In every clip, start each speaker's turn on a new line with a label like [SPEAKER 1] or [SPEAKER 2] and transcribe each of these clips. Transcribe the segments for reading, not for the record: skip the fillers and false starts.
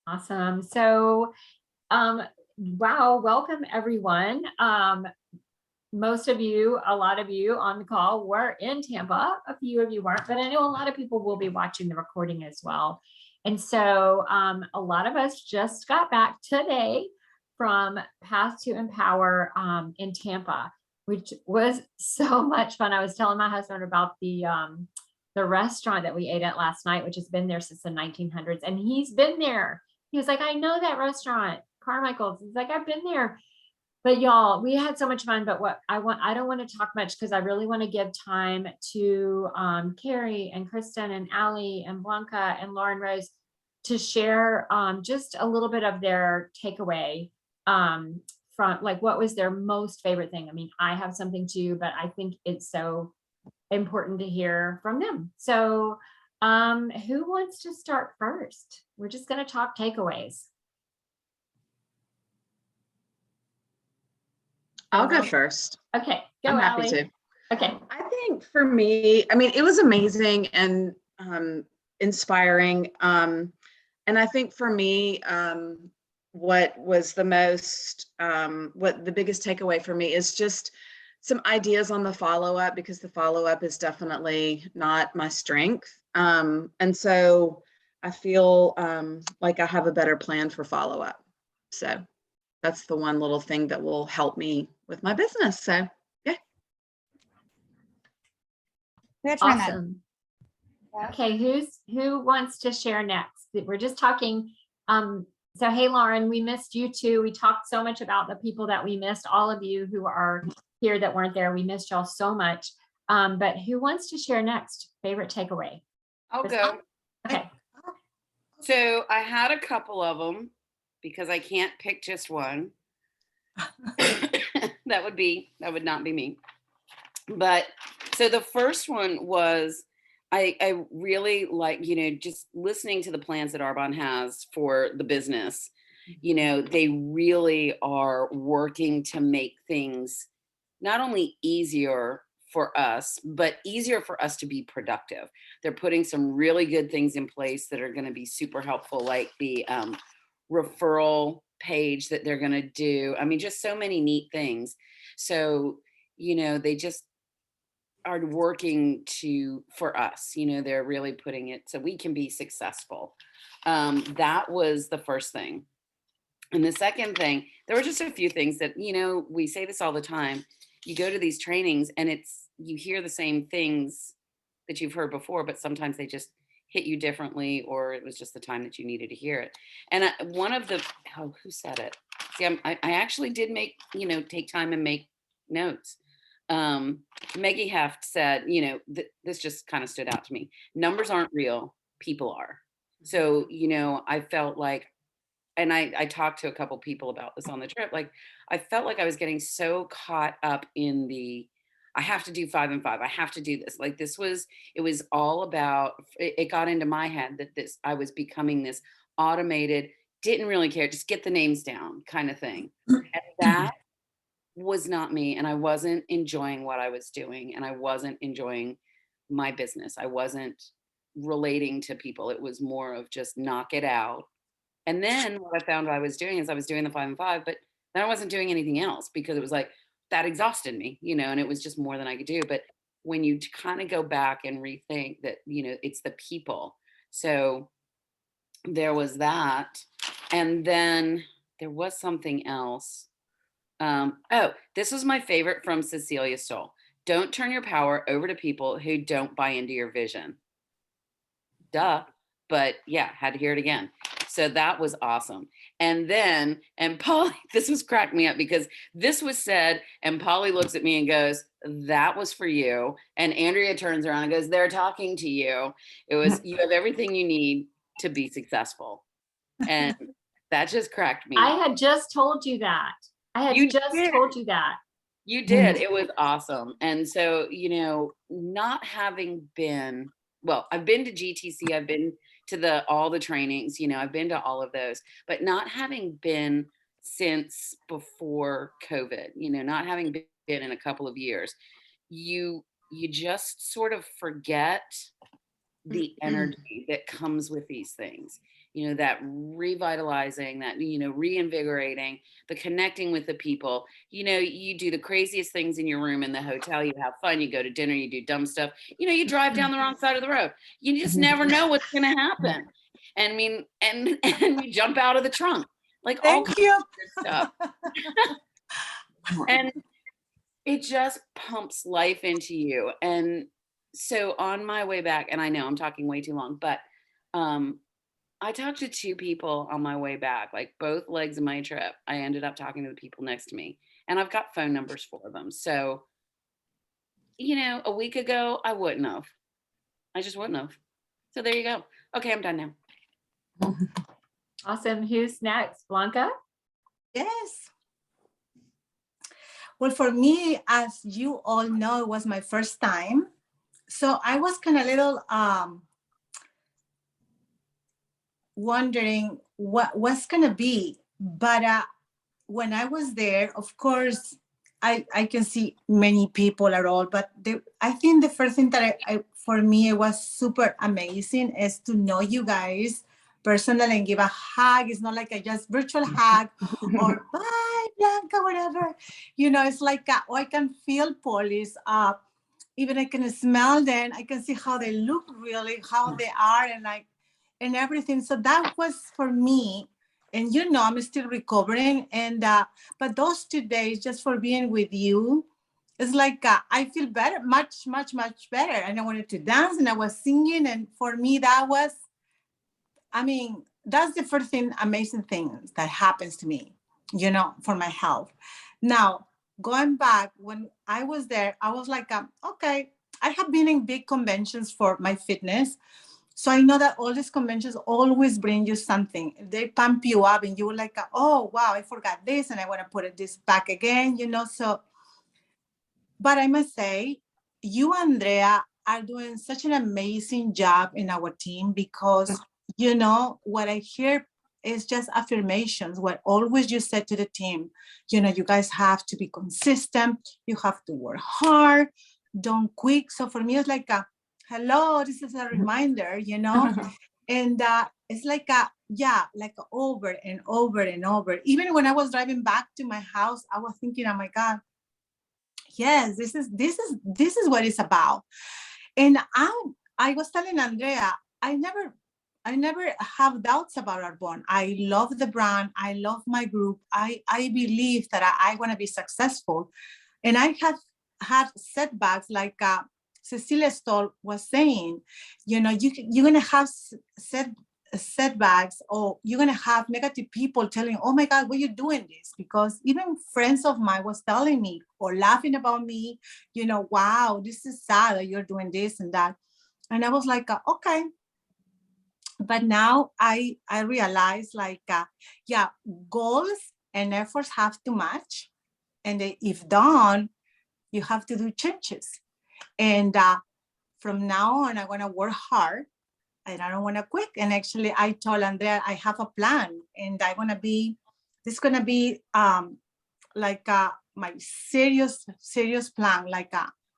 [SPEAKER 1] Awesome. So, um, wow, welcome everyone. Most of you, a lot of you on the call were in Tampa. A few of you weren't, but I know a lot of people will be watching the recording as well. And so a lot of us just got back today from Path to Empower in Tampa, which was so much fun. I was telling my husband about the restaurant that we ate at last night, which has been there since the 1900s, and he's been there. He was like, I know that restaurant, Carmichael's. He's like, I've been there. But y'all, we had so much fun. But what I don't want to talk much because I really want to give time to Carrie and Kristen and Allie and Blanca and Lauren Rose to share just a little bit of their takeaway from like what was their most favorite thing. I mean, I have something too, but I think it's so important to hear from them. So who wants to start first? We're just going to talk takeaways.
[SPEAKER 2] I'll go first.
[SPEAKER 1] Okay, go,
[SPEAKER 2] I'm happy
[SPEAKER 1] Allie.
[SPEAKER 2] to.
[SPEAKER 1] Okay.
[SPEAKER 2] I think for me, I mean, it was amazing and inspiring. And I think for me, what was the most, what the biggest takeaway for me is just some ideas on the follow-up, because the follow-up is definitely not my strength. And so I feel like I have a better plan for follow-up. So that's the one little thing that will help me with my business. So yeah.
[SPEAKER 1] Awesome. Okay, who wants to share next? We're just talking. So hey, Lauren, we missed you too. We talked so much about the people that we missed, all of you who are here that weren't there. We missed y'all so much. But who wants to share next? Favorite takeaway?
[SPEAKER 3] I'll go.
[SPEAKER 1] Okay.
[SPEAKER 3] So I had a couple of them because I can't pick just one. That would not be me. But so the first one was I really like, just listening to the plans that Arbonne has for the business. They really are working to make things not only easier for us, but easier for us to be productive. They're putting some really good things in place that are going to be super helpful, like the referral page that they're going to do. I mean, just so many neat things. So, they just are working for us, they're really putting it so we can be successful. That was the first thing. And the second thing, there were just a few things that, we say this all the time. You go to these trainings and you hear the same things that you've heard before, but sometimes they just hit you differently, or it was just the time that you needed to hear it. And one of the, who said it? See, I actually did take time and make notes. Maggie Heft said, this just kind of stood out to me. Numbers aren't real, people are. So, I felt like, and I talked to a couple people about this on the trip, like I felt like I was getting so caught up in I have to do 5 and 5. I have to do this. Like it was all about, it got into my head that I was becoming this automated, didn't really care, just get the names down kind of thing. And that was not me. And I wasn't enjoying what I was doing. And I wasn't enjoying my business. I wasn't relating to people. It was more of just knock it out. And then what I found I was doing is I was doing the 5 and 5, but then I wasn't doing anything else because it was like, that exhausted me, and it was just more than I could do. But when you kind of go back and rethink that, it's the people. So there was that. And then there was something else. This was my favorite from Cecilia Stoll. Don't turn your power over to people who don't buy into your vision. Duh. But yeah, had to hear it again. So that was awesome. And then, and Polly, this was cracked me up because this was said, and Polly looks at me and goes, that was for you. And Andrea turns around and goes, they're talking to you. It was, you have everything you need to be successful. And that just cracked me.
[SPEAKER 1] I had just told you that. Told you that.
[SPEAKER 3] You did. It was awesome. And so, not having been, well, I've been to GTC, I've been to all the trainings, I've been to all of those, but not having been since before COVID, not having been in a couple of years, you just sort of forget the energy that comes with these things, you know, that revitalizing, that, you know, reinvigorating, the connecting with the people. You know, you do the craziest things in your room in the hotel, you have fun, you go to dinner, you do dumb stuff, you know, you drive down the wrong side of the road, you just never know what's going to happen. And I mean, and you jump out of the trunk, like all
[SPEAKER 4] Thank
[SPEAKER 3] kinds
[SPEAKER 4] you.
[SPEAKER 3] of good stuff. And it just pumps life into you. And so on my way back, and I know I'm talking way too long, but I talked to two people on my way back, like both legs of my trip. I ended up talking to the people next to me, and I've got phone numbers for them. So, you know, a week ago, I wouldn't have. I just wouldn't have. So there you go. Okay, I'm done now.
[SPEAKER 1] Awesome. Who's next? Blanca?
[SPEAKER 4] Yes. Well, for me, as you all know, it was my first time. So I was kind of little wondering what's going to be. But when I was there, of course, I can see many people at all. But I think the first thing that for me, it was super amazing is to know you guys personally and give a hug. It's not like a just virtual hug or bye, Blanca, whatever. You know, it's like, I can feel police. Even I can smell them. I can see how they look really, how they are and everything. So that was for me. And you know, I'm still recovering. But those 2 days just for being with you, it's like I feel better, much, much, much better. And I wanted to dance and I was singing. And for me, that's the first thing, amazing thing that happens to me, you know, for my health. Now, going back, when I was there, I was like, okay, I have been in big conventions for my fitness. So I know that all these conventions always bring you something. They pump you up and you were like, oh, wow, I forgot this and I want to put this back again, you know. So, but I must say, you, Andrea, are doing such an amazing job in our team because, you know, what I hear is just affirmations. What always you said to the team, you know, you guys have to be consistent. You have to work hard. Don't quit. So for me, it's like, hello, this is a reminder, you know, and it's like like over and over and over. Even when I was driving back to my house, I was thinking, oh my God, yes, this is what it's about. And I was telling Andrea, I never have doubts about Arbonne. I love the brand. I love my group. I believe that I want to be successful. And I have had setbacks like Cecilia Stoll was saying, you know, you're going to have setbacks, or you're going to have negative people telling, oh my God, why are you doing this? Because even friends of mine was telling me or laughing about me, you know, wow, this is sad that you're doing this and that. And I was like, okay. But now I realize like, goals and efforts have to match. And if done, you have to do changes. And from now on, I'm going to work hard and I don't want to quit. And actually, I told Andrea, I have a plan and this is going to be like my serious plan. Like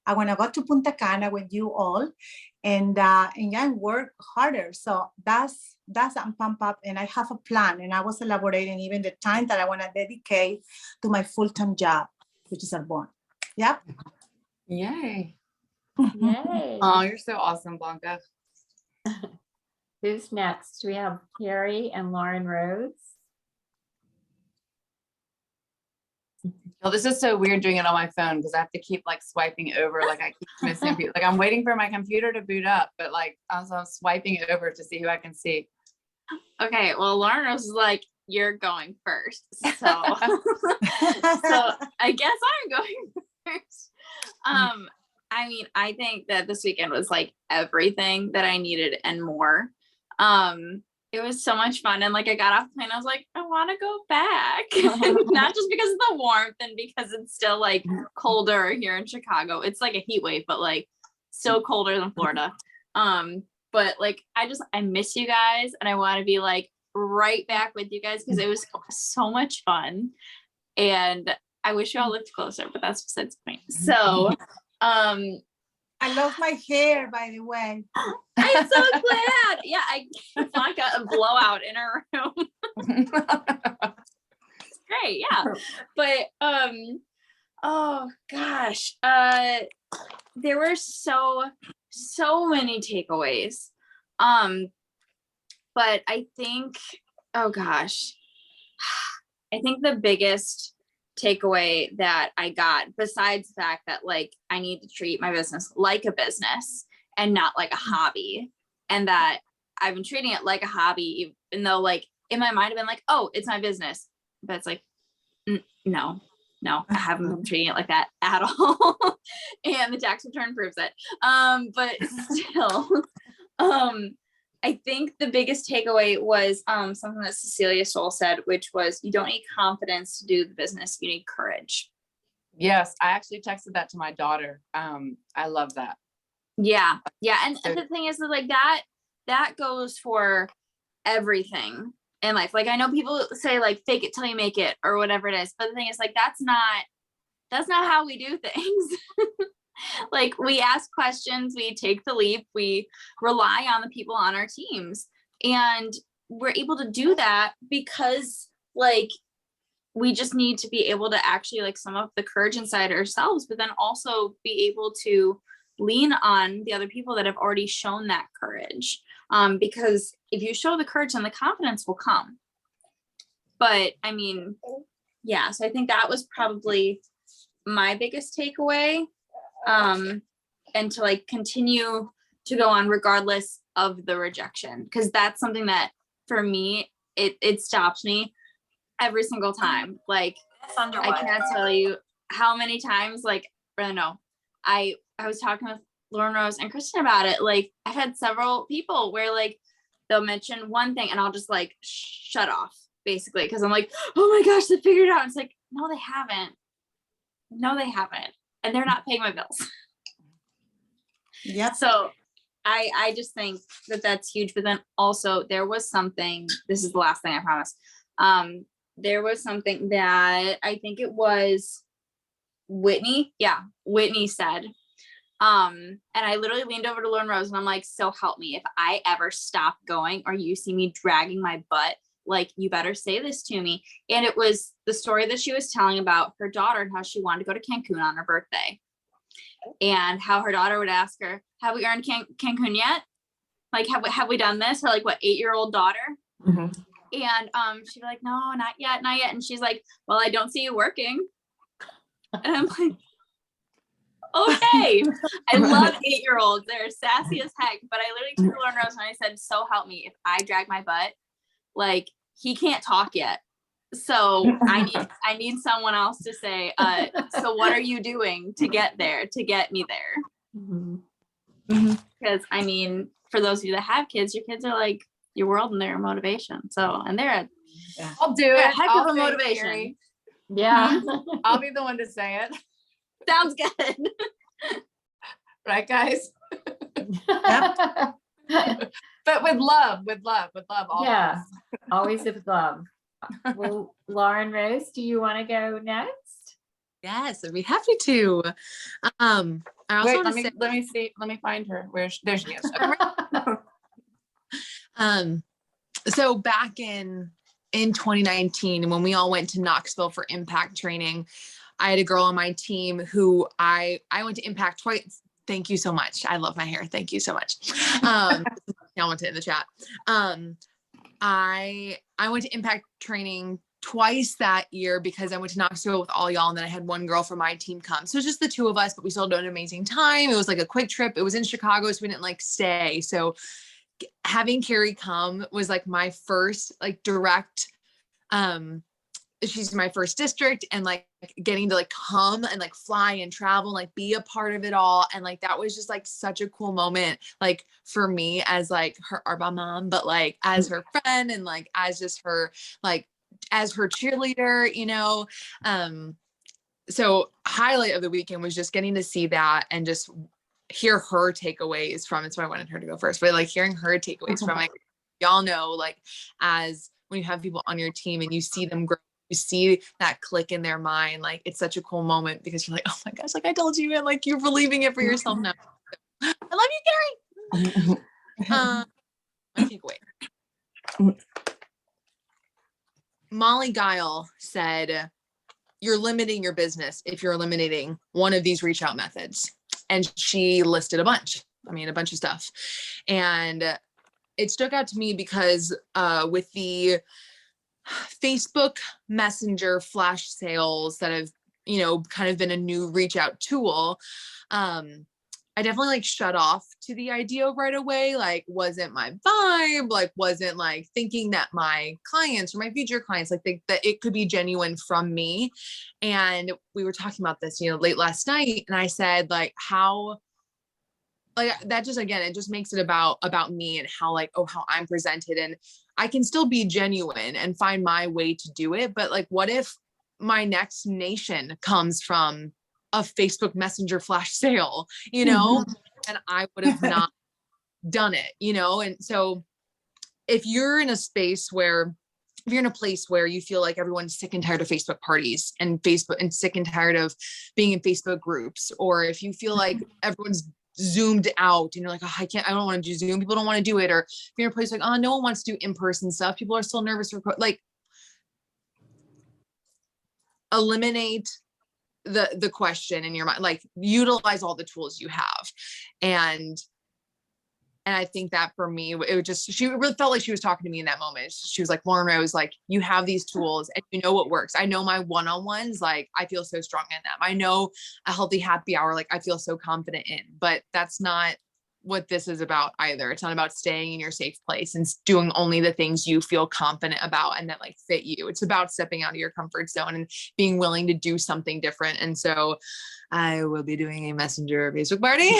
[SPEAKER 4] I want to go to Punta Cana with you all and work harder. So that's I'm pumped up and I have a plan. And I was elaborating even the time that I want to dedicate to my full-time job, which is Arbonne. Yep.
[SPEAKER 5] Yay.
[SPEAKER 1] Yay.
[SPEAKER 5] Oh, you're so awesome, Blanca.
[SPEAKER 1] Who's next? We have Carrie and Lauren Rhodes.
[SPEAKER 5] Well, this is so weird doing it on my phone because I have to keep like swiping over. Like I keep missing people. Like I'm waiting for my computer to boot up, but like I'm swiping over to see who I can see.
[SPEAKER 6] Okay, well, Lauren was like, you're going first. So, so I guess I'm going first. I mean, I think that this weekend was like everything that I needed and more. It was so much fun. And like I got off the plane, I was like, I want to go back. Not just because of the warmth and because it's still like colder here in Chicago. It's like a heat wave, but like still colder than Florida. But like I miss you guys and I want to be like right back with you guys because it was so much fun. And I wish you all lived closer, but that's besides the point. So
[SPEAKER 4] I lost my hair, by the way.
[SPEAKER 6] I'm so glad. Yeah, I got a blowout in her room. Great, yeah. But oh gosh, there were so many takeaways. But I think, oh gosh, I think the biggest takeaway that I got, besides the fact that like I need to treat my business like a business and not like a hobby, and that I've been treating it like a hobby, even though like in my mind I've been like, oh, it's my business, but it's like, no, I haven't been treating it like that at all. And the tax return proves it. But still, I think the biggest takeaway was something that Cecilia Soul said, which was you don't need confidence to do the business, you need courage.
[SPEAKER 5] Yes, I actually texted that to my daughter. I love that.
[SPEAKER 6] Yeah. And the thing is that like that goes for everything in life. Like I know people say like fake it till you make it or whatever it is, but the thing is like that's not how we do things. Like we ask questions, we take the leap, we rely on the people on our teams, and we're able to do that because like we just need to be able to actually like sum up the courage inside ourselves, but then also be able to lean on the other people that have already shown that courage. Because if you show the courage, then the confidence will come. But I mean, yeah, so I think that was probably my biggest takeaway. And to like continue to go on regardless of the rejection, because that's something that for me, it stops me every single time. Like I can't tell you how many times, like, I don't know, I was talking with Lauren Rose and Kristen about it. Like I've had several people where like they'll mention one thing and I'll just like shut off basically because I'm like, oh my gosh, they figured it out. It's like, no, they haven't. And they're not paying my bills.
[SPEAKER 4] Yep.
[SPEAKER 6] So I just think that that's huge. But then also there was something, this is the last thing I promise. There was something that I think it was Whitney. Yeah, Whitney said. And I literally leaned over to Lauren Rose and I'm like, so help me. If I ever stop going or you see me dragging my butt, like you better say this to me. And it was the story that she was telling about her daughter and how she wanted to go to Cancun on her birthday. And how her daughter would ask her, have we earned Cancun yet? Like, have we done this? Her like, what, 8-year-old daughter?
[SPEAKER 5] Mhm.
[SPEAKER 6] And she'd be like, no, not yet. And she's like, well, I don't see you working. And I'm like, okay. I love 8-year-olds. They're sassy as heck. But I literally took Lauren Rose and I said, so help me. If I drag my butt, like he can't talk yet. So I need someone else to say, so what are you doing to get me there? Because I mean, for those of you that have kids, your kids are like your world and their motivation. So, and they're
[SPEAKER 5] I'll do
[SPEAKER 6] a
[SPEAKER 5] it.
[SPEAKER 6] heck
[SPEAKER 5] I'll
[SPEAKER 6] of a
[SPEAKER 5] say it,
[SPEAKER 6] motivation.
[SPEAKER 5] Carrie.
[SPEAKER 1] Yeah.
[SPEAKER 5] I'll be the one to say it.
[SPEAKER 6] Sounds good.
[SPEAKER 5] Right, guys? But with love.
[SPEAKER 1] Yeah, always with love. Well, Lauren Rose, do you want to go next?
[SPEAKER 7] Yes, I'd be happy to. I also
[SPEAKER 5] Wait,
[SPEAKER 7] want to say,
[SPEAKER 5] let me see. Let me find her. There she is.
[SPEAKER 7] so back in 2019, when we all went to Knoxville for impact training, I had a girl on my team who I went to impact twice. Thank you so much. I love my hair. Thank you so much. I want to in the chat. I went to impact training twice that year because I went to Knoxville with all y'all, and then I had one girl from my team come. So it's just the two of us, but we still had an amazing time. It was like a quick trip. It was in Chicago, so we didn't like stay. So having Carrie come was like my first like direct, she's my first district, and like getting to like come and like fly and travel and like be a part of it all. And like that was just like such a cool moment, like for me as like her Arba mom, but like as her friend and like as just her, like as her cheerleader, you know. So highlight of the weekend was just getting to see that and just hear her takeaways from it. So I wanted her to go first, but like hearing her takeaways from it, y'all know, like as when you have people on your team and you see them grow, you see that click in their mind, like it's such a cool moment because you're like, oh my gosh, like I told you, and like you're believing it for yourself now. love you, Carrie. My takeaway. Molly Guile said, you're limiting your business if you're eliminating one of these reach out methods. And she listed a bunch of stuff. And it stuck out to me because with the Facebook Messenger flash sales that have, kind of been a new reach out tool, I definitely like shut off to the idea right away. Like, wasn't my vibe, like, wasn't like thinking that my clients or my future clients, like that it could be genuine from me. And we were talking about this, late last night. And I said, like, how, like that just, again, it just makes it about me and how like, how I'm presented, and I can still be genuine and find my way to do it. But like, what if my next nation comes from a Facebook Messenger flash sale, and I would have not done it, And so if you're in a place where you feel like everyone's sick and tired of Facebook parties and sick and tired of being in Facebook groups, or if you feel like everyone's zoomed out and you're like, I don't want to do Zoom, people don't want to do it, or if you're in a place like, no one wants to do in-person stuff, people are still nervous to record, like, eliminate the question in your mind, like utilize all the tools you have. And I think that for me, she really felt like she was talking to me in that moment. She was like, Lauren Rose, like, you have these tools and you know what works. I know my one-on-ones, like, I feel so strong in them. I know a healthy happy hour, like I feel so confident in, but that's not what this is about either. It's not about staying in your safe place and doing only the things you feel confident about and that like fit you. It's about stepping out of your comfort zone and being willing to do something different. And so I will be doing a Messenger Facebook party.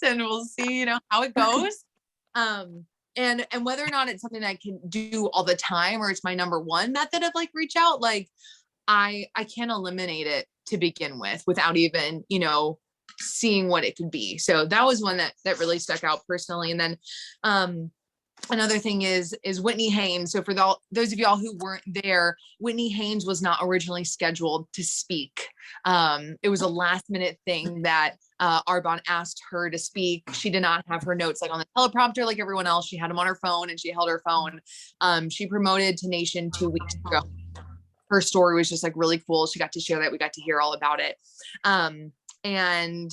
[SPEAKER 7] And we'll see, how it goes. And whether or not it's something I can do all the time, or it's my number one method of like reach out, like I can't eliminate it to begin with without even, seeing what it could be. So that was one that really stuck out personally. And then another thing is Whitney Haynes. So for those of y'all who weren't there, Whitney Haynes was not originally scheduled to speak. It was a last minute thing that Arbonne asked her to speak. She did not have her notes like on the teleprompter like everyone else. She had them on her phone and she held her phone. She promoted to Nation 2 weeks ago. Her story was just like really cool. She got to share that. We got to hear all about it. And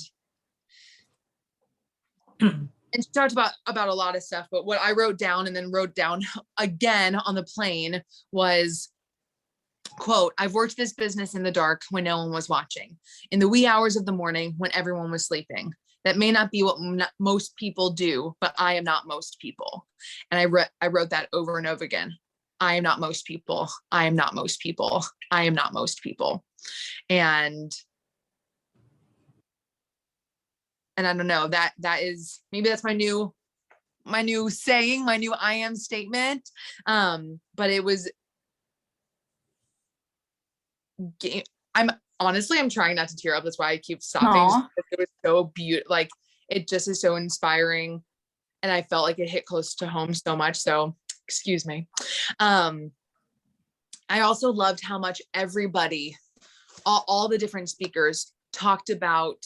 [SPEAKER 7] she talked about a lot of stuff, but what I wrote down and then wrote down again on the plane was, quote, I've worked this business in the dark when no one was watching, in the wee hours of the morning when everyone was sleeping. That may not be what most people do, but I am not most people. And I wrote that over and over again. I am not most people. I am not most people. I am not most people. And I don't know, that is, maybe that's my new saying, my new I am statement. But it was, I'm trying not to tear up. That's why I keep stopping. It was so beautiful. Like, it just is so inspiring. And I felt like it hit close to home so much. So excuse me. I also loved how much everybody, all the different speakers talked about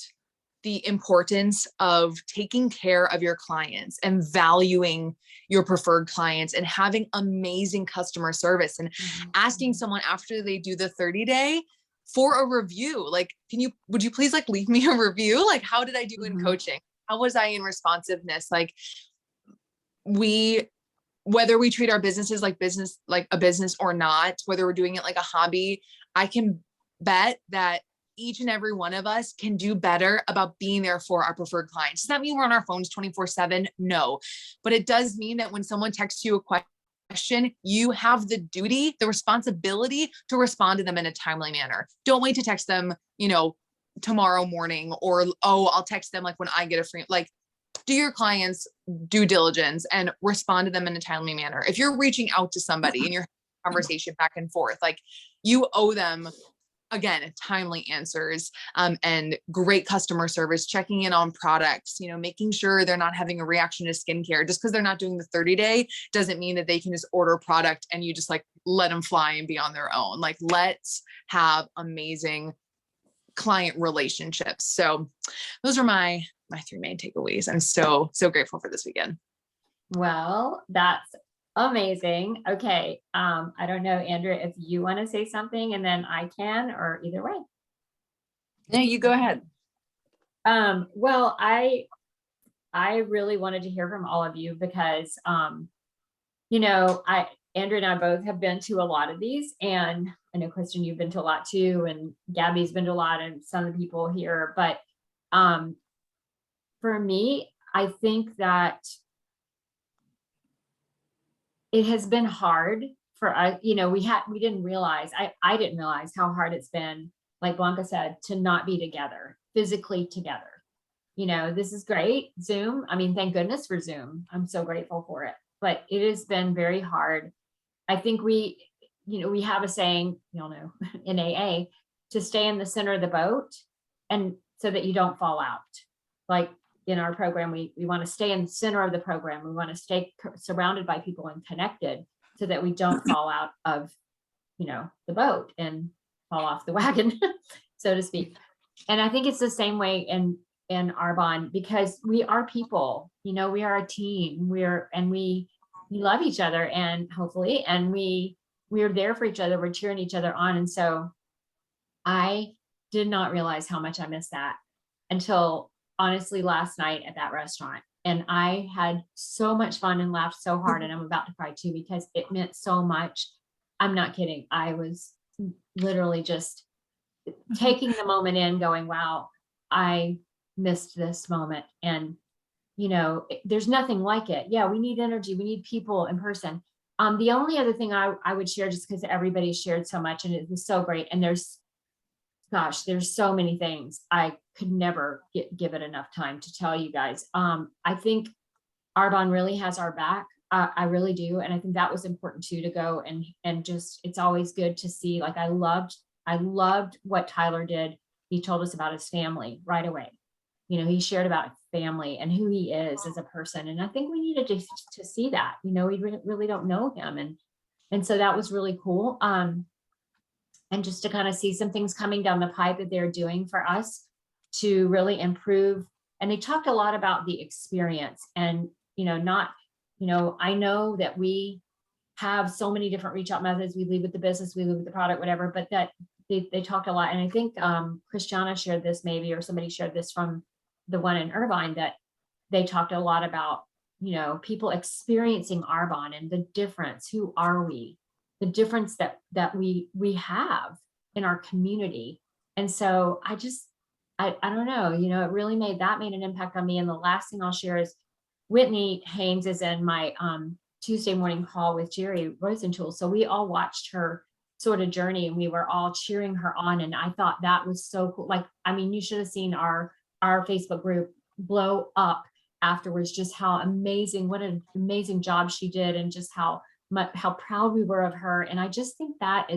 [SPEAKER 7] the importance of taking care of your clients and valuing your preferred clients and having amazing customer service and asking someone after they do the 30-day for a review. Like, would you please like leave me a review? Like, how did I do in coaching? How was I in responsiveness? Like, whether we treat our businesses like a business or not, whether we're doing it like a hobby, I can bet that each and every one of us can do better about being there for our preferred clients. Does that mean we're on our phones 24/7? No, but it does mean that when someone texts you a question, you have the duty, the responsibility to respond to them in a timely manner. Don't wait to text them, tomorrow morning, or, I'll text them like when I get a free, like, do your clients due diligence and respond to them in a timely manner. If you're reaching out to somebody and you're having a conversation back and forth, like, you owe them, again, timely answers, and great customer service, checking in on products, making sure they're not having a reaction to skincare. Just because they're not doing the 30-day doesn't mean that they can just order a product and you just like let them fly and be on their own. Like, let's have amazing client relationships. So those are my three main takeaways. I'm so grateful for this weekend.
[SPEAKER 1] Well, that's amazing. Okay. I don't know, Andrea, if you want to say something and then I can, or either way.
[SPEAKER 3] No, you go ahead.
[SPEAKER 1] Well, I really wanted to hear from all of you because, you know, Andrea and I both have been to a lot of these, and I know, Kristen, you've been to a lot too, and Gabby's been to a lot, and some of the people here, but, for me, I think that it has been hard for us, you know, we didn't realize, I didn't realize how hard it's been, like Blanca said, to not be together, physically together. You know, this is great, Zoom. I mean, thank goodness for Zoom. I'm so grateful for it, but it has been very hard. I think we have a saying, you all know, in AA, to stay in the center of the boat, and so that you don't fall out. Like in our program, we want to stay in the center of the program. We want to stay surrounded by people and connected so that we don't fall out of, you know, the boat and fall off the wagon, so to speak. And I think it's the same way in Arbonne, because we are people, you know, we are a team, we love each other, and hopefully, and we're there for each other. We're cheering each other on. And so I did not realize how much I missed that until honestly last night at that restaurant. And I had so much fun and laughed so hard, and I'm about to cry too, because it meant so much. I'm not kidding. I was literally just taking the moment in, going, wow, I missed this moment. And, you know, there's nothing like it. Yeah, we need energy. We need people in person. The only other thing I would share, just because everybody shared so much and it was so great. And there's so many things. I could never give it enough time to tell you guys. I think Arbonne really has our back. I really do. And I think that was important too, to go and just, it's always good to see, like, I loved what Tyler did. He told us about his family right away. You know, he shared about family and who he is as a person. And I think we needed to see that, you know, we really don't know him. And so that was really cool. And just to kind of see some things coming down the pipe that they're doing for us to really improve. And they talked a lot about the experience, and, you know, I know that we have so many different reach out methods. We lead with the business, we lead with the product, whatever, but that they talked a lot. And I think Christiana shared this maybe, or somebody shared this from the one in Irvine, that they talked a lot about, you know, people experiencing Arbonne and the difference. Who are we? The difference that we have in our community. And so I don't know, you know, it really made an impact on me. And the last thing I'll share is Whitney Haynes is in my Tuesday morning call with Jerry Rosenthal. So we all watched her sort of journey, and we were all cheering her on. And I thought that was so cool. Like, I mean, you should have seen our Facebook group blow up afterwards, just how amazing, what an amazing job she did, and just how proud we were of her. And I just think that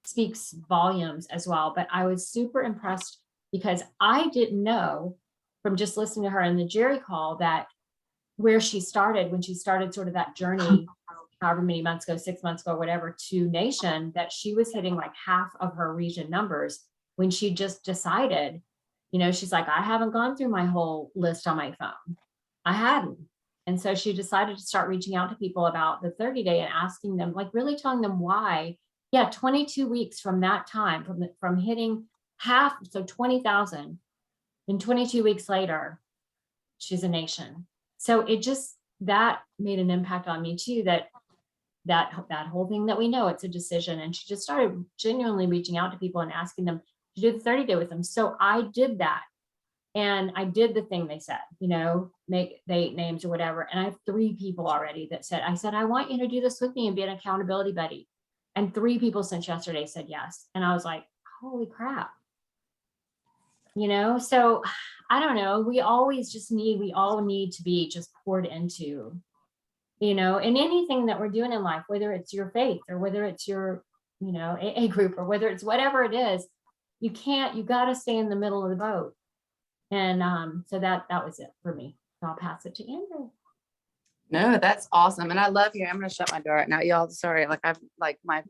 [SPEAKER 1] speaks volumes as well. But I was super impressed, because I didn't know from just listening to her in the Jerry call that where she started, when she started sort of that journey, however many months ago, 6 months ago, whatever, to Nation, that she was hitting like half of her region numbers when she just decided, you know, she's like, I haven't gone through my whole list on my phone. I hadn't. And so she decided to start reaching out to people about the 30-day and asking them, like, really telling them why. Yeah, 22 weeks from that time, from hitting half, so 20,000, and 22 weeks later, she's a Nation. So it just, that made an impact on me too, that whole thing that we know it's a decision. And she just started genuinely reaching out to people and asking them to do the 30-day with them. So I did that. And I did the thing they said, you know, make the 8 names or whatever. And I have 3 people already that said, I want you to do this with me and be an accountability buddy. And 3 people since yesterday said yes. And I was like, holy crap. You know, so I don't know. We all need to be just poured into, you know, in anything that we're doing in life, whether it's your faith or whether it's your, you know, AA group, or whether it's whatever it is, you got to stay in the middle of the boat. And so that was it for me. So I'll pass it to Andrew.
[SPEAKER 5] No, that's awesome. And I love you. I'm going to shut my door right now. Y'all, sorry. My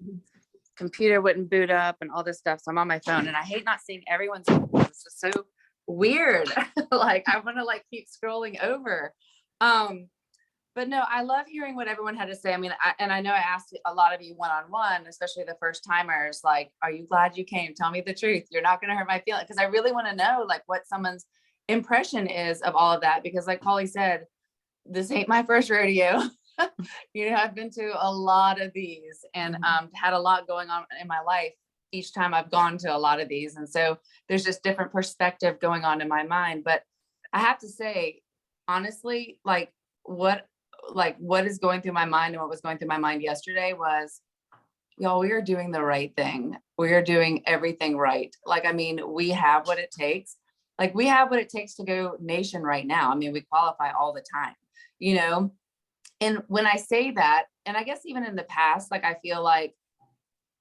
[SPEAKER 5] computer wouldn't boot up and all this stuff. So I'm on my phone, and I hate not seeing everyone's this is so weird. Like I want to like keep scrolling over. But no, I love hearing what everyone had to say. I mean, I know I asked a lot of you one-on-one, especially the first timers, like, are you glad you came? Tell me the truth. You're not going to hurt my feelings. Because I really want to know like what someone's impression is of all of that. Because like Polly said, this ain't my first rodeo. You know, I've been to a lot of these and had a lot going on in my life each time I've gone to a lot of these. And so there's just different perspective going on in my mind. But I have to say, honestly, what is going through my mind and what was going through my mind yesterday was, y'all, we are doing the right thing. We are doing everything right. Like, I mean, we have what it takes. Like we have what it takes to go nation right now. I mean, we qualify all the time, you know? And when I say that, and I guess even in the past, like, I feel like,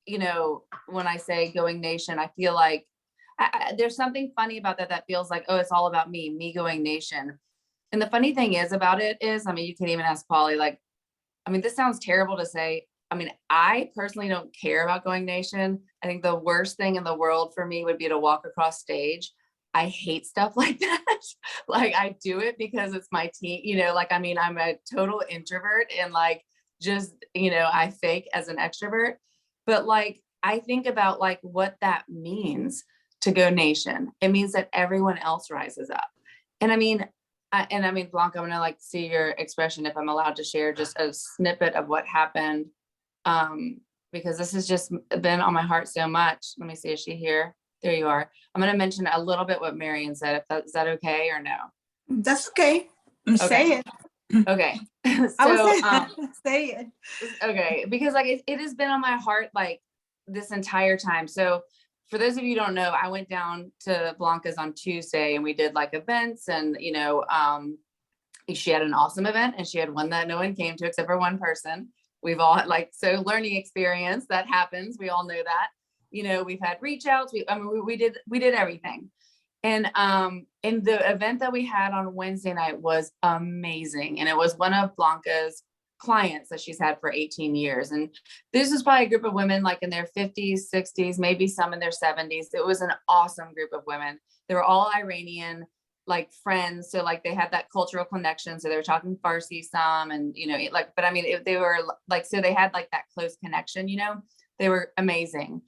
[SPEAKER 5] you know, when I say going nation, I feel like there's something funny about that. That feels like, oh, it's all about me going nation. And the funny thing is about it is, I mean, you can even ask Polly, like, I mean, this sounds terrible to say. I mean, I personally don't care about going nation. I think the worst thing in the world for me would be to walk across stage. I hate stuff like that. Like I do it because it's my team, you know, like, I mean, I'm a total introvert and like, just, you know, I fake as an extrovert, but like, I think about like what that means to go nation. It means that everyone else rises up. And I mean, Blanca, I'm gonna like see your expression if I'm allowed to share just a snippet of what happened. Because this has just been on my heart so much. Let me see, is she here? There you are. I'm gonna mention a little bit what Marion said. Is that okay or no?
[SPEAKER 4] That's okay. Say it.
[SPEAKER 5] Okay.
[SPEAKER 4] I would
[SPEAKER 5] So,
[SPEAKER 4] say it.
[SPEAKER 5] okay, because like it has been on my heart like this entire time. So for those of you who don't know, I went down to Blanca's on Tuesday and we did like events and, you know, she had an awesome event and she had one that no one came to except for one person. We've all had like, so learning experience that happens. We all know that, you know, we've had reach outs. We did everything. And the event that we had on Wednesday night was amazing. And it was one of Blanca's clients that she's had for 18 years. And this was probably a group of women like in their 50s, 60s, maybe some in their 70s. It was an awesome group of women. They were all Iranian, like friends. So like they had that cultural connection. So they were talking Farsi some and, you know, like, but I mean, they were like, so they had like that close connection, you know, they were amazing.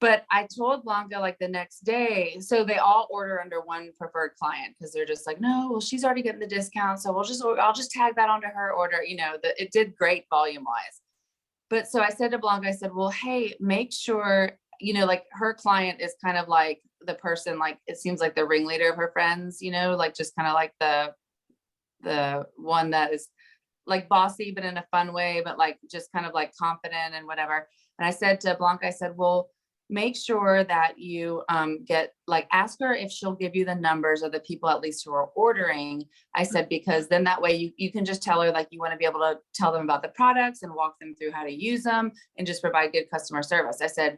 [SPEAKER 5] But I told Blanca like the next day, so they all order under one preferred client because they're just like, no, well, she's already getting the discount. So I'll just tag that onto her order, you know, it did great volume wise. But so I said to Blanca, I said, well, hey, make sure, you know, like her client is kind of like the person, like, it seems like the ringleader of her friends, you know, like just kind of like the one that is like bossy, but in a fun way, but like just kind of like confident and whatever. And I said to Blanca, I said, well, make sure that you get like, ask her if she'll give you the numbers of the people at least who are ordering. I said, because then that way you can just tell her like you want to be able to tell them about the products and walk them through how to use them and just provide good customer service. I said,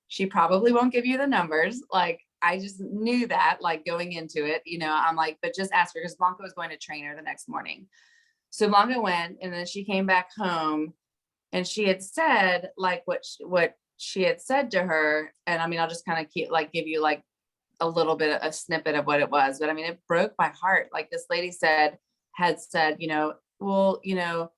[SPEAKER 5] she probably won't give you the numbers. Like, I just knew that like going into it, you know, I'm like, but just ask her because Blanca was going to train her the next morning. So Blanca went and then she came back home and she had said like what she had said to her. And I mean, I'll just kind of give you like a little bit of a snippet of what it was, but I mean, it broke my heart. Like this lady had said, you know, well, you know,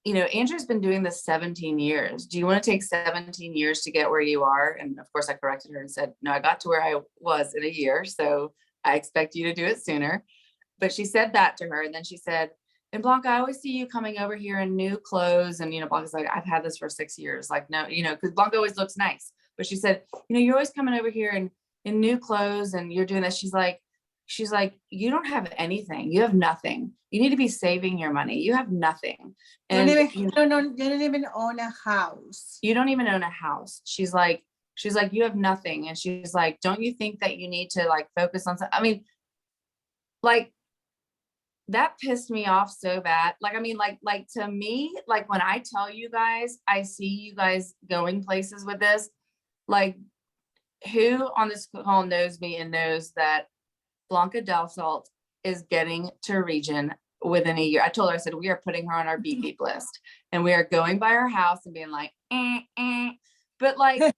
[SPEAKER 5] Andrew's been doing this 17 years. Do you want to take 17 years to get where you are? And of course I corrected her and said, no, I got to where I was in a year. So I expect you to do it sooner. But she said that to her. And then she said, and Blanca, I always see you coming over here in new clothes. And, you know, Blanca's like, I've had this for 6 years. Like, no, you know, because Blanca always looks nice. But she said, you know, you're always coming over here in new clothes and you're doing this. She's like, you don't have anything. You have nothing. You need to be saving your money. You have nothing. And
[SPEAKER 4] you don't even own a house.
[SPEAKER 5] You don't even own a house. She's like, you have nothing. And she's like, don't you think that you need to like focus on something? I mean, like, that pissed me off so bad. Like, I mean, like to me, like when I tell you guys, I see you guys going places with this, like who on this call knows me and knows that Blanca Del Salt is getting to region within a year. I told her, I said, we are putting her on our beep list and we are going by her house and being like, But like,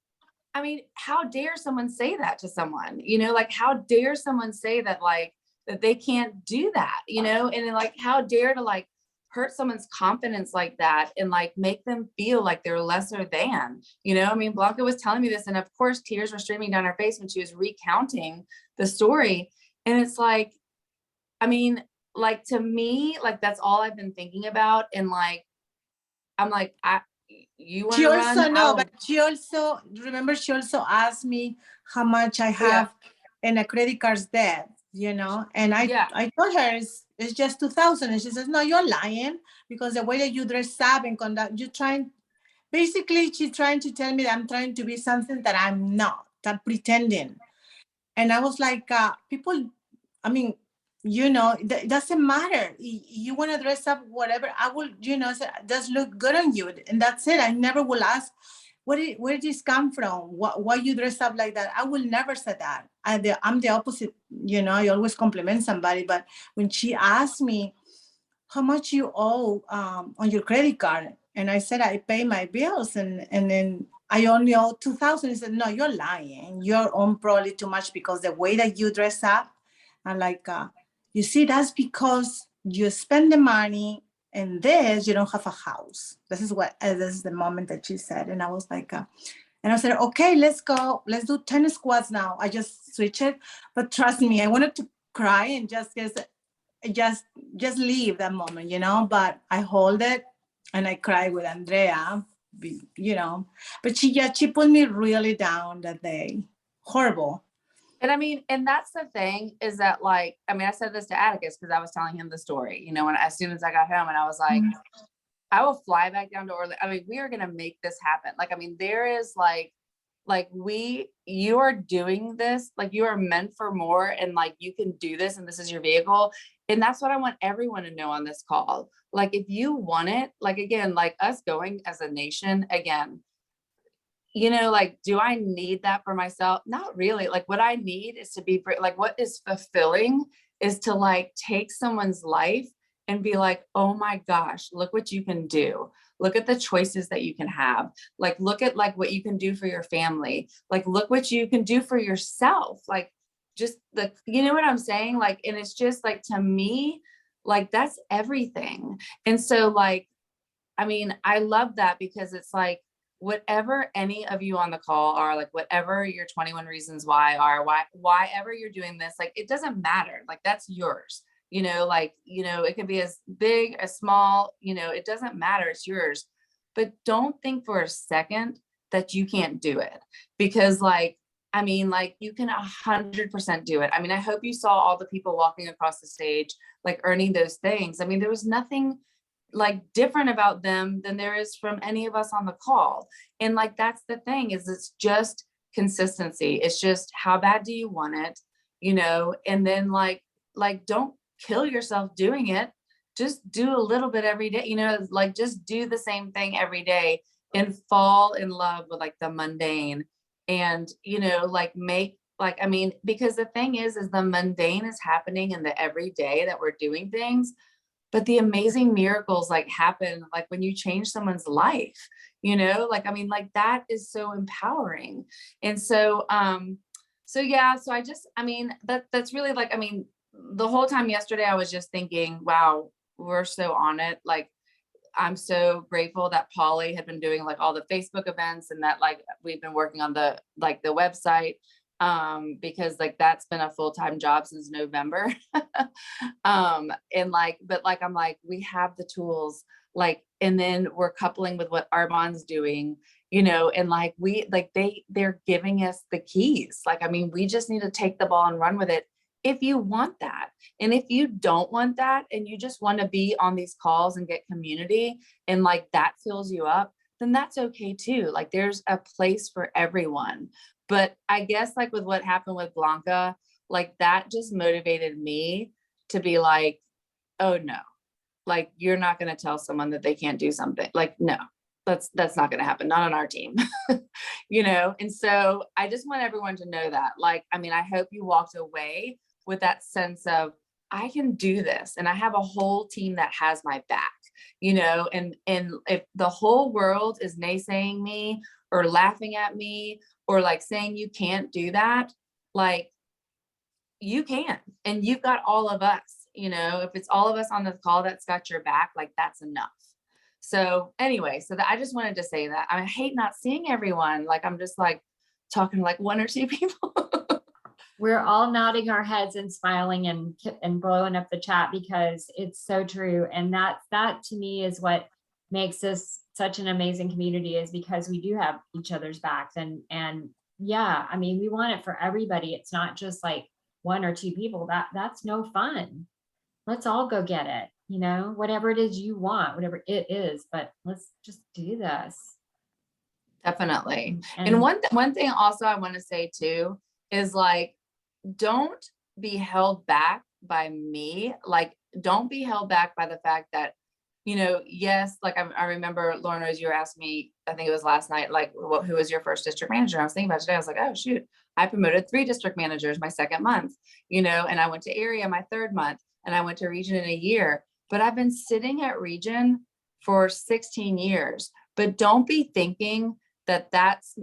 [SPEAKER 5] I mean, how dare someone say that to someone, you know, like how dare someone say that, like, that they can't do that, you know, and then like, how dare to like hurt someone's confidence like that and like make them feel like they're lesser than, you know, I mean, Blanca was telling me this, and of course tears were streaming down her face when she was recounting the story. And it's like, I mean, like to me, like that's all I've been thinking about. And like, I'm like, you want
[SPEAKER 4] She
[SPEAKER 5] to
[SPEAKER 4] also
[SPEAKER 5] run?
[SPEAKER 4] no, but she also remember she also asked me how much I have in a credit card's debt, you know, and
[SPEAKER 5] Yeah.
[SPEAKER 4] I told her it's just 2,000, and she says, no, you're lying, because the way that you dress up and conduct, you're trying. Basically, she's trying to tell me that I'm trying to be something that I'm not, that pretending. And I was like, people, I mean, you know, it doesn't matter. You want to dress up, whatever. I will, you know, say, does look good on you, and that's it. I never will ask, where did this come from? Why you dress up like that? I will never say that. I'm the opposite. You know, I always compliment somebody. But when she asked me how much you owe on your credit card, and I said I pay my bills, and then I only owe 2,000. He said, no, you're lying. You're on probably too much, because the way that you dress up, and like, you see, that's because you spend the money, and this you don't have a house. This is what this is the moment that she said, and I was like, and I said, okay, let's go. Let's do 10 squats now. I just switch it, but trust me, I wanted to cry and just leave that moment, you know, but I hold it, and I cry with Andrea, you know, but she put me really down that day. Horrible.
[SPEAKER 5] And I mean, and that's the thing, is that like, I mean, I said this to Atticus because I was telling him the story, you know, when as soon as I got home, and I was like, I will fly back down to Orlando. I mean, we are going to make this happen. Like, I mean, there is like you are doing this, like you are meant for more, and like you can do this, and this is your vehicle. And that's what I want everyone to know on this call. Like, if you want it, like, again, like us going as a nation again, you know, like, do I need that for myself? Not really. Like, what I need is to be like, what is fulfilling is to like take someone's life and be like, oh my gosh, look what you can do. Look at the choices that you can have. Like, look at like what you can do for your family. Like, look what you can do for yourself. Like, just the, you know what I'm saying? Like, and it's just like, to me, like, that's everything. And so like, I mean, I love that, because it's like, whatever any of you on the call are, like, whatever your 21 reasons why are, why ever you're doing this, like, it doesn't matter. Like, that's yours, you know, like, you know, it can be as big, as small, you know, it doesn't matter. It's yours. But don't think for a second that you can't do it, because like, I mean, like, you can 100% do it. I mean, I hope you saw all the people walking across the stage, like earning those things. I mean, there was nothing like different about them than there is from any of us on the call. And like, that's the thing, is it's just consistency. It's just, how bad do you want it? You know, and then like, don't kill yourself doing it. Just do a little bit every day, you know, like just do the same thing every day, and fall in love with like the mundane. And, you know, like make, like, I mean, because the thing is the mundane is happening in the everyday that we're doing things, but the amazing miracles like happen like when you change someone's life, you know, like, I mean, like, that is so empowering. And so so yeah, so I mean, that's really like, I mean, the whole time yesterday I was just thinking, wow, we're so on it. Like, I'm so grateful that Polly had been doing like all the Facebook events, and that like we've been working on the like the website, because like that's been a full-time job since November. And like, but like, I'm like, we have the tools, like, and then we're coupling with what Arbonne's doing, you know, and like they're giving us the keys. Like, I mean, we just need to take the ball and run with it if you want that. And if you don't want that, and you just want to be on these calls and get community, and like that fills you up, then that's okay too. Like, there's a place for everyone. But I guess like with what happened with Blanca, like that just motivated me to be like, oh no, like, you're not going to tell someone that they can't do something. Like, no, that's not going to happen. Not on our team, you know? And so I just want everyone to know that, like, I mean, I hope you walked away with that sense of, I can do this, and I have a whole team that has my back, you know, and if the whole world is naysaying me or laughing at me or like saying you can't do that, like you can, and you've got all of us, if it's all of us on the call that's got your back, like that's enough. So anyway, so that I just wanted to say that I hate not seeing everyone. Like, I'm just like talking to like one or two people.
[SPEAKER 1] We're all nodding our heads and smiling and blowing up the chat because it's so true. And that to me is what makes this such an amazing community, is because we do have each other's backs. And yeah, I mean, we want it for everybody. It's not just like one or two people. That's no fun. Let's all go get it, whatever it is you want, whatever it is, but let's just do this.
[SPEAKER 5] Definitely. And one thing also I want to say too is like, don't be held back by me. Like, don't be held back by the fact that, yes, like I remember, Lauren, as you were asking me, I think it was last night, like, who was your first district manager? I was thinking about it today. I was like, oh shoot, I promoted 3 district managers my second month, and I went to area my third month, and I went to region in a year. But I've been sitting at region for 16 years. But don't be thinking that that's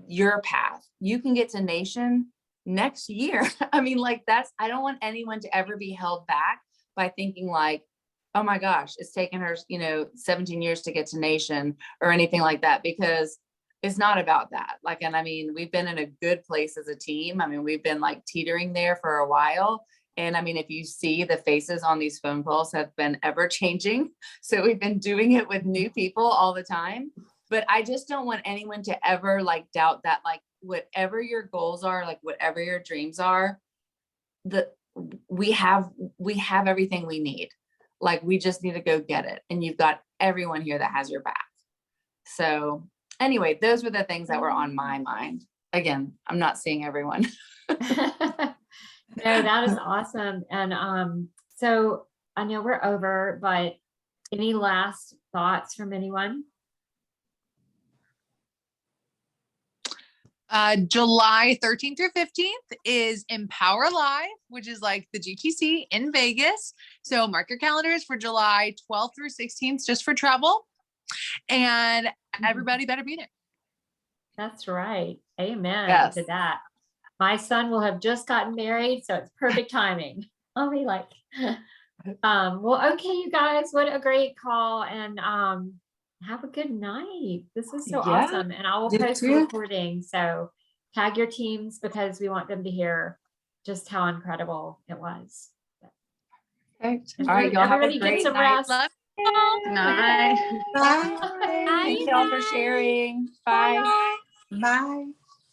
[SPEAKER 5] your path. You can get to nation next year. I mean, like I don't want anyone to ever be held back by thinking like, oh my gosh, it's taken her, 17 years to get to nation or anything like that, because it's not about that. Like, and I mean, we've been in a good place as a team. I mean, we've been like teetering there for a while. And I mean, if you see, the faces on these phone calls have been ever changing. So we've been doing it with new people all the time. But I just don't want anyone to ever like doubt that, like, whatever your goals are, like whatever your dreams are, we have everything we need. Like, we just need to go get it. And you've got everyone here that has your back. So anyway, those were the things that were on my mind. Again, I'm not seeing everyone.
[SPEAKER 1] No, that is awesome. And so I know we're over, but any last thoughts from anyone?
[SPEAKER 7] July 13th through 15th is Empower Live, which is like the GTC in Vegas. So mark your calendars for July 12th through 16th, just for travel. And everybody better be there.
[SPEAKER 1] That's right. Amen
[SPEAKER 5] Yes.
[SPEAKER 1] to that. My son will have just gotten married, so it's perfect timing. I'll be like, well, okay, you guys, what a great call. And have a good night. This was so
[SPEAKER 5] Yeah,
[SPEAKER 1] awesome. And I will
[SPEAKER 5] you
[SPEAKER 1] post the
[SPEAKER 5] too.
[SPEAKER 1] recording. So tag your teams, because we want them to hear just how incredible it was.
[SPEAKER 5] Perfect. All right, y'all have a
[SPEAKER 1] Everybody get
[SPEAKER 5] great
[SPEAKER 1] some
[SPEAKER 5] night.
[SPEAKER 1] rest.
[SPEAKER 7] Love you all.
[SPEAKER 2] Good night.
[SPEAKER 4] Bye.
[SPEAKER 6] Bye,
[SPEAKER 5] Thank
[SPEAKER 6] you
[SPEAKER 5] y'all for
[SPEAKER 6] guys.
[SPEAKER 5] sharing. Bye.
[SPEAKER 4] Bye.